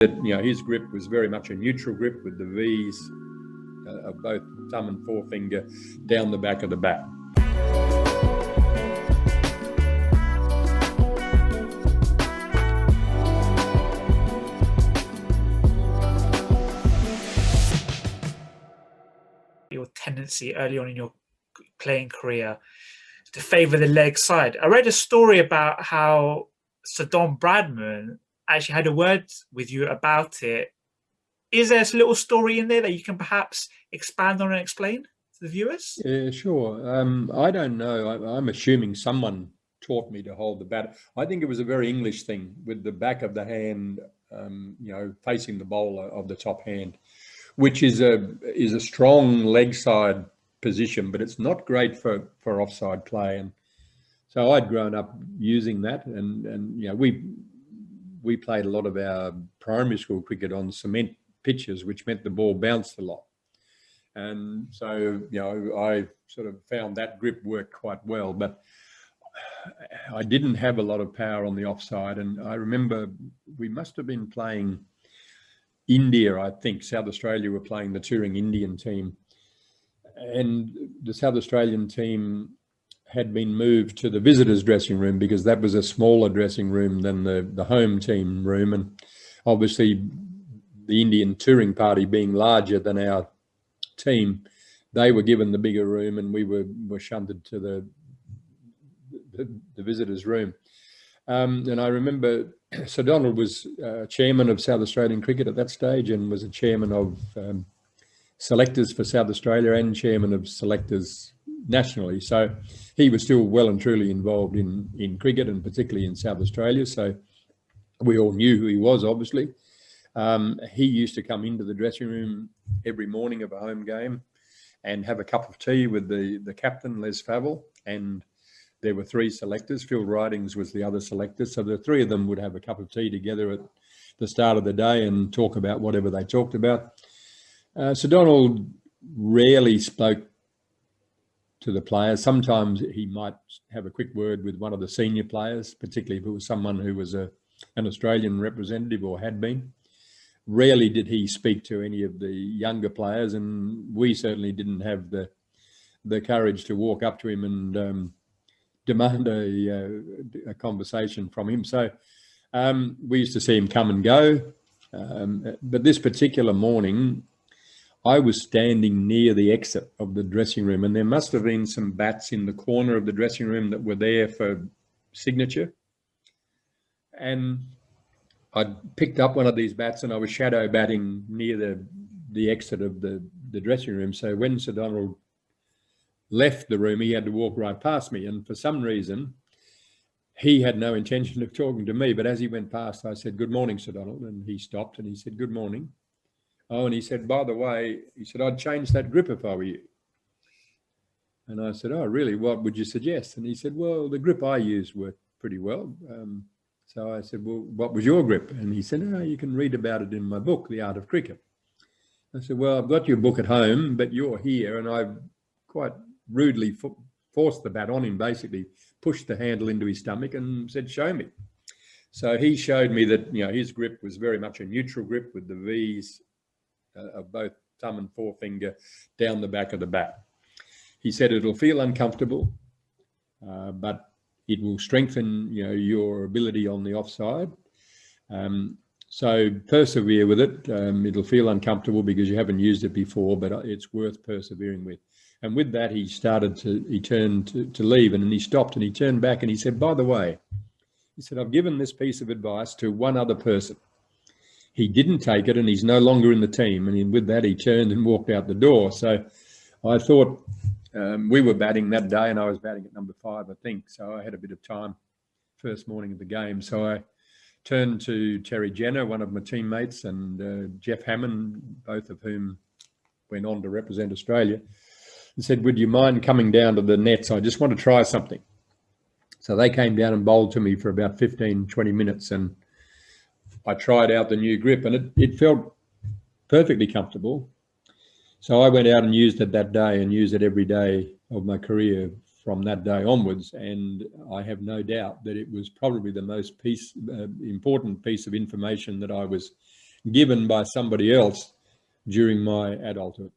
that, his grip was very much a neutral grip with the V's of both thumb and forefinger down the back of the bat. Your tendency early on in your playing career to favour the leg side. I read a story about how Sir Don Bradman actually had a word with you about it. Is there a little story in there that you can perhaps expand on and explain to the viewers? Yeah, sure. I don't know. I'm assuming someone taught me to hold the bat. I think it was a very English thing, with the back of the hand, facing the bowler of the top hand, which is a strong leg side position, but it's not great for offside play. And so I'd grown up using that, and we played a lot of our primary school cricket on cement pitches, which meant the ball bounced a lot. And so, I sort of found that grip worked quite well, but I didn't have a lot of power on the offside. And I remember we must have been playing India, I think. South Australia were playing the touring Indian team. And the South Australian team had been moved to the visitors' dressing room because that was a smaller dressing room than the home team room. And obviously the Indian touring party being larger than our team, they were given the bigger room, and we were shunted to the visitors' room. And I remember Sir Donald was chairman of South Australian cricket at that stage, and was a chairman of selectors for South Australia and chairman of selectors nationally. So he was still well and truly involved in cricket, and particularly in South Australia. So we all knew who he was, obviously. He used to come into the dressing room every morning of a home game and have a cup of tea with the captain, Les Favell, and there were three selectors. Phil Ridings was the other selector. So the three of them would have a cup of tea together at the start of the day and talk about whatever they talked about. Sir Donald rarely spoke to the players. Sometimes he might have a quick word with one of the senior players, particularly if it was someone who was an Australian representative or had been. Rarely did he speak to any of the younger players, and we certainly didn't have the courage to walk up to him and demand a conversation from him. So we used to see him come and go. But this particular morning, I was standing near the exit of the dressing room, and there must have been some bats in the corner of the dressing room that were there for signature. And I picked up one of these bats, and I was shadow batting near the exit of the dressing room. So when Sir Donald left the room, he had to walk right past me. And for some reason, he had no intention of talking to me. But as he went past, I said, "Good morning, Sir Donald." And he stopped and he said, "Good morning." Oh, and he said, "By the way," he said, "I'd change that grip if I were you." And I said, "Oh, really? What would you suggest?" And he said, "Well, the grip I use worked pretty well." So I said, "Well, what was your grip?" And he said, "Oh, you can read about it in my book, The Art of Cricket." I said, "Well, I've got your book at home, but you're here." And I quite rudely forced the bat on him, basically pushed the handle into his stomach and said, "Show me." So he showed me that, his grip was very much a neutral grip with the V's of both thumb and forefinger down the back of the bat. He said, "It'll feel uncomfortable, but it will strengthen, your ability on the offside. So persevere with it. It'll feel uncomfortable because you haven't used it before, but it's worth persevering with." And with that, he turned to leave, and then he stopped and he turned back and he said, "By the way," he said, "I've given this piece of advice to one other person. He didn't take it and he's no longer in the team." And with that, he turned and walked out the door. So I thought, we were batting that day and I was batting at number 5, I think. So I had a bit of time first morning of the game. So I turned to Terry Jenner, one of my teammates, and Jeff Hammond, both of whom went on to represent Australia, and said, "Would you mind coming down to the nets? I just want to try something." So they came down and bowled to me for about 15, 20 minutes, and I tried out the new grip, and it felt perfectly comfortable. So I went out and used it that day and used it every day of my career from that day onwards. And I have no doubt that it was probably the most important piece of information that I was given by somebody else during my adulthood.